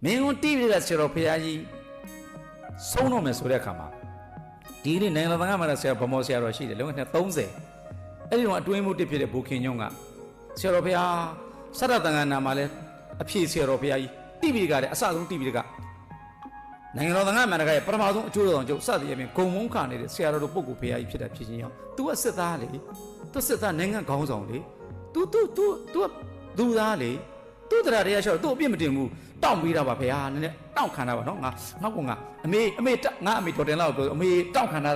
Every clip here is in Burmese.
မင်းတို့တိပိဋကဆရာတော်ဖရာကြီးဆုံးတော့မယ်ဆိုတဲ့အခါမှာဒီနေ့နိုင်ငံတော်သံဃာမှာဆရာဗမောဆရာတော်ရှိတယ်လုံးဝနဲ့30အဲ့ဒီတော့အတွင်းမှုတစ်ဖြစ်တဲ့ဘုခင်ညုံကဆရာတော်ဖရာစရတသံဃာနာမှာလဲအဖြည့်ဆရာတော်ဖရာကြီးတိပိဋကတဲ့အစဆုံးတိပိဋကနိုင်ငံတော်သံဃာမှာရဲ့ပထမဆုံးအကျိုးတော်ကျုပ်စသည်အပြင်ဂုံမုန်းခနေတဲ့ဆရာတော်တို့ပုဂ္ဂိုလ်ဖရာကြီးဖြစ်တာဖြစ်ခြင်းကြောင့် तू ကစစ်သားလေသူစစ်သားနိုင်ငံခေါင်းဆောင်လေ तू သူသားလေသူတရားတရားရှော့သူ့အပြစ်မတင်ဘူးတောင့်ပေးတာပါဖေဟာနည်းနည်းတောင့်ခံတာပါနော်ငါနောက်ကငါအမေငါအမေတော်တင်လောက်ပြောအမေတောင့်ခံတာ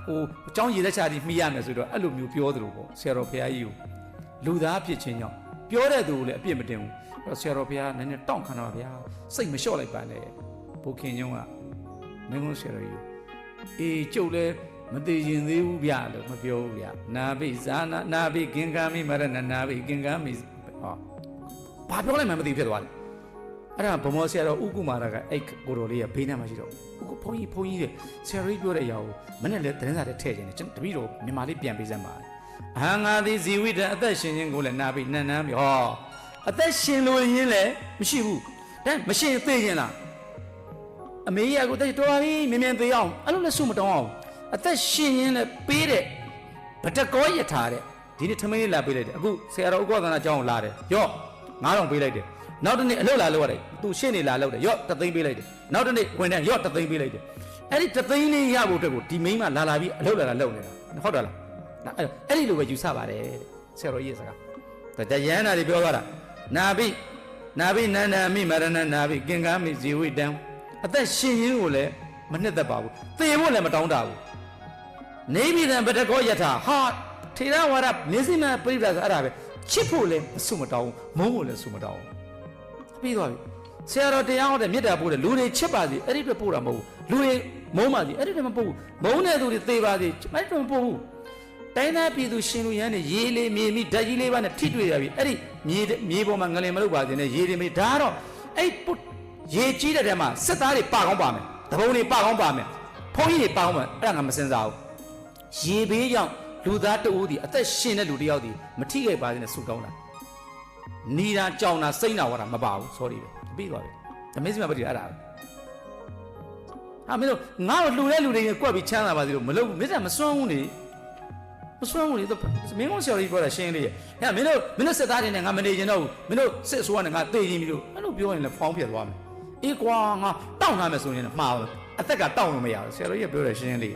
ဟိုအကြောင်းရည်လက်ချပြီးမိရမယ်ဆိုတော့အဲ့လိုမျိုးပြောသလိုပေါ့ဆရာတော်ဖေဟာကြီးကိုလူသားဖြစ်ခြင်းကြောင့်ပြောတဲ့သူကိုလည်းအပြစ်မတင်ဘူးအဲ့တော့ဆရာတော်ဖေဟာနည်းနည်းတောင့်ခံတာပါဗျာစိတ်မလျှော့လိုက်ပါနဲ့ဘုခင်ညုံကမင်းကုန်းဆရာတော်ကြီးအေးကျုပ်လည်းမသေးရင်သေးဘူးဗျလို့မပြောဘူးဗျနာဘိဇာနာဘိကင်္ဂမိမရဏနာဘိကင်္ဂမိဟောဘာပြောလိုက်မှမသိဖြစ်သွားတယ်အဲ့ဒါဗမောဆရာတော်ဥက္ကုမာရကအဲ့ကိုတော်လေးကဘေးနားမှာရှိတော့ဥက္ကုဘုန်းကြီးတဲ့ဆရာကြီးပြောတဲ့အရာကိုမနဲ့လည်းသတင်းစာထဲထည့်ခြင်းနဲ့ကျွန်တော်တပည့်တော်မြန်မာလေးပြန်ပေးစမ်းပါအဟံငါသည်ဇီဝိတအသက်ရှင်ခြင်းကိုလည်းနာပြီးနန်းနန်းပြီးဟောအသက်ရှင်လို့ရင်းလည်းမရှိဘူးဒါမရှိသိရင်လားအမေကြီးကကိုတက်တော်ပါပြီမြင်သေးအောင်အဲ့လိုလည်းဆုမတောင်းအောင်အသက်ရှင်ရင်းလည်းပေးတဲ့ဗတကောယထာတဲ့ဒီနေ့ထမင်းလေးလာပေးလိုက်တယ်အခုဆရာတော်ဥက္ကသနာကျောင်းကိုလာတယ်ရော့9000ပေးလိုက်တယ်နောက်တစ်နေ့အလုပ်လာလုပ်ရတယ်သူရှင်းနေလာလုပ်တယ်ရော့3သိန်းပေးလိုက်တယ်နောက်တစ်နေ့ဝင်တယ်ရော့3သိန်းပေးလိုက်တယ်အဲ့ဒီ3သိန်းလေးရဖို့အတွက်ကိုဒီမိန်းမလာပြီးအလုပ်လာလုပ်နေတာဟုတ်တယ်လားအဲ့ဒီလိုပဲယူဆပါတယ်ဆရာတော်ကြီးစကားတရဟန္တာတွေပြောသွားတာနာဘိနန္ဒာမိမရဏနာဘိကင်္ဂမိဇီဝိတံအသက်ရှင်ရင်းကိုလည်းမနှစ်သက်ပါဘူးသေဖို့လည်းမတောင်းတဘူးနေပြည်တော်ဗတကောယထာဟာထေရဝါဒနေစိမပြိပ္ပာဆိုအဲ့ဒါပဲချစ်ဖို့လည်းအဆုမတောင်းမုန်းဖို့လည်းဆုမတောင်းပြီးသွားပြီဆရာတော်တရားဟောတဲ့မေတ္တာပို့တယ်လူတွေချစ်ပါစေအဲ့ဒီအတွက်ပို့တာမဟုတ်ဘူးလူတွေမုန်းပါစေအဲ့ဒီအတွက်မပို့ဘူးမုန်းတဲ့သူတွေသေပါစေအဲ့ဒီအတွက်မပို့ဘူးတိုင်းသားပြည်သူရှင်လူရန်နဲ့ရေလေးမြေမိဓာတ်ကြီးလေးပါနဲ့ထိတွေ့ရပြီအဲ့ဒီမြေပေါ်မှာငလင်မလုပ်ပါစေနဲ့ရေတွေမေဒါကတော့အဲ့ရေကြီးတဲ့တဲမှာစစ်သားတွေပကောင်းပါမယ်တဘုံတွေပကောင်းပါမယ်ဖုန်းကြီးတွေပကောင်းပါအဲ့ဒါငါမစင်စားဘူးရေဘေးကြောင့်လူသားတအိုးဒီအသက်ရှင်တဲ့လူတယောက်ဒီမထိခဲ့ပါစေနဲ့ဆူတောင်းတာနီတာကြောင်တာစိမ့်တာဟောတာမပါဘူး sorry ပဲပြီးသွားပြီဓမင်းစီမပတိအဲ့ဒါဟာမင်းတို့ငါ့ကိုလှူတဲ့လူတွေနဲ့ကွက်ပြီးချမ်းသာပါစေလို့မလုပ်ဘူးမင်းကမစွမ်းဘူးလေမစွမ်းဘူးလေမင်းကဆရာကြီးပြောတာရှင်းလေးရဲ့ဟဲ့မင်းတို့စစ်သားတွေနဲ့ငါမနေချင်တော့ဘူးမင်းတို့စစ်အစိုးရနဲ့ငါသေချင်ပြီလို့အဲ့လိုပြောရင်လည်းဖောင်းပြသွားမယ်အေးကွာငါတောင်းထားမယ်ဆိုရင်မှားဘူးအသက်ကတောင်းလို့မရဘူးဆရာကြီးကပြောတယ်ရှင်းလေး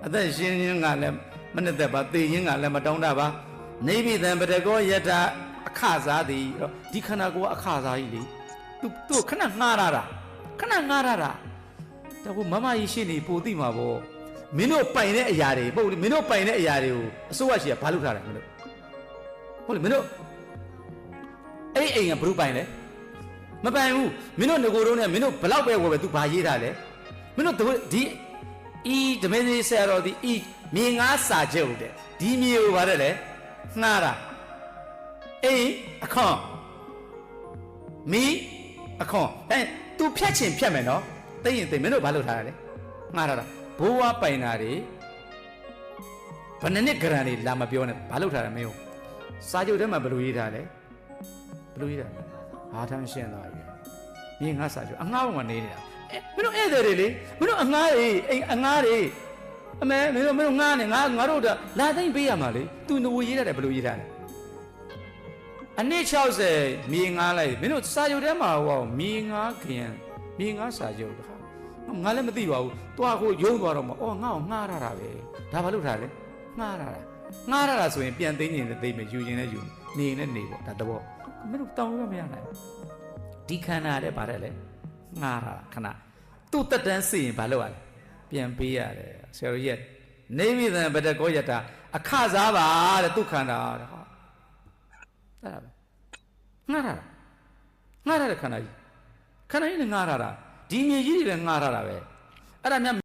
အသက်ရှင်းရင်းကလည်းမနဲ့သက်ပါသေရင်းကလည်းမတောင်းတပါနေပြည်တော်ဗတကောယထာအခစားသည်ဒီခန္ဓာကိုယ်ကအခစားကြီးလေသူခဏငှားရတာဒါကမမကြီးရှင်းနေပိုသိမှာပေါ့မင်းတို့ပိုင်တဲ့အရာတွေပုတ်လေမင်းတို့ပိုင်တဲ့အရာတွေကိုအစိုးရရှိကဘာလုပ်ထားတယ်မင်းတို့ဟုတ်လေမင်းတို့အဲ့ဒီအိမ်ကဘယ်လိုပိုင်လဲမပိုင်ဘူးမင်းတို့ငကိုတုံးနဲ့မင်းတို့ဘလောက်ပဲဝယ်ပဲ तू ဘာရေးထားလဲမင်းတို့ဒီဓမင်းကြီးဆရာတော်ဒီမြေငါးစာချုပ်တဲ့ဒီမြေကိုဗါတဲ့လေငှားတာအိမ်အခွန်မီအခွန်အဲ तू ဖြတ်ချင်ဖြတ်မယ်နော်သိရင်သိမင်းတို့ဘာလုပ်ထားတာလဲငှားထားတာဘိုးဝါပိုင်တာတွေဘယ်နှစ်ဂရန်တွေလာမပြောနဲ့ဘာလုပ်ထားတာမင်းတို့စာချုပ်ထဲမှာဘယ်လိုရေးထားလဲဘယ်လိုရေးထားလဲဟာထမ်းရှင်းသွားပြီမြေငါးစာချုပ်အငှားပေါ်မှာနေနေတာမင်းတို့ဧည့်သည်တွေလေမင်းတို့အငှားတွေအိမ်အငှားတွေအမေမင်းတို့ငှားနေငါတို့လာသိမ့်ပေးရမှာလေ तू ငွေရေးထားတယ်ဘယ်လိုရေးထားလဲအနည်း60မြေငါးလိုက်မင်းတို့စာချုပ်ထဲမှာဟောမြေငါးခင်မြေငါးစာချုပ်တခါငါလည်းမသိပါဘူးတွားကိုရုံးသွားတော့မှအော်ငါ့ကိုငှားရတာပဲဒါဘာလို့ထားလဲငှားရတာဆိုရင်ပြန်သိမ်းရင်လည်းသိမ်းမယ်ယူရင်လည်းယူနေရင်လည်းနေပေါ့ဒါတော့မင်းတို့တောင်းရမရနိုင်ဒီခန္ဓာတဲ့ပါတယ်လေငှားရတာခဏသူ့တက်တန်းစီရင်ဘာလုပ်ရလဲပြန်ပေးရတယ်ဆရာတို့ရဲ့နေမိသံဗတကောယထာအခစားပါတဲ့သူ့ခန္ဓာတဲ့ဟာအဲ့ဒါပဲငှားရတဲ့ခန္ဓာကြီးလည်းငှားရတာဒီမြေကြီးတွေလည်းငှားရတာပဲအဲ့ဒါများ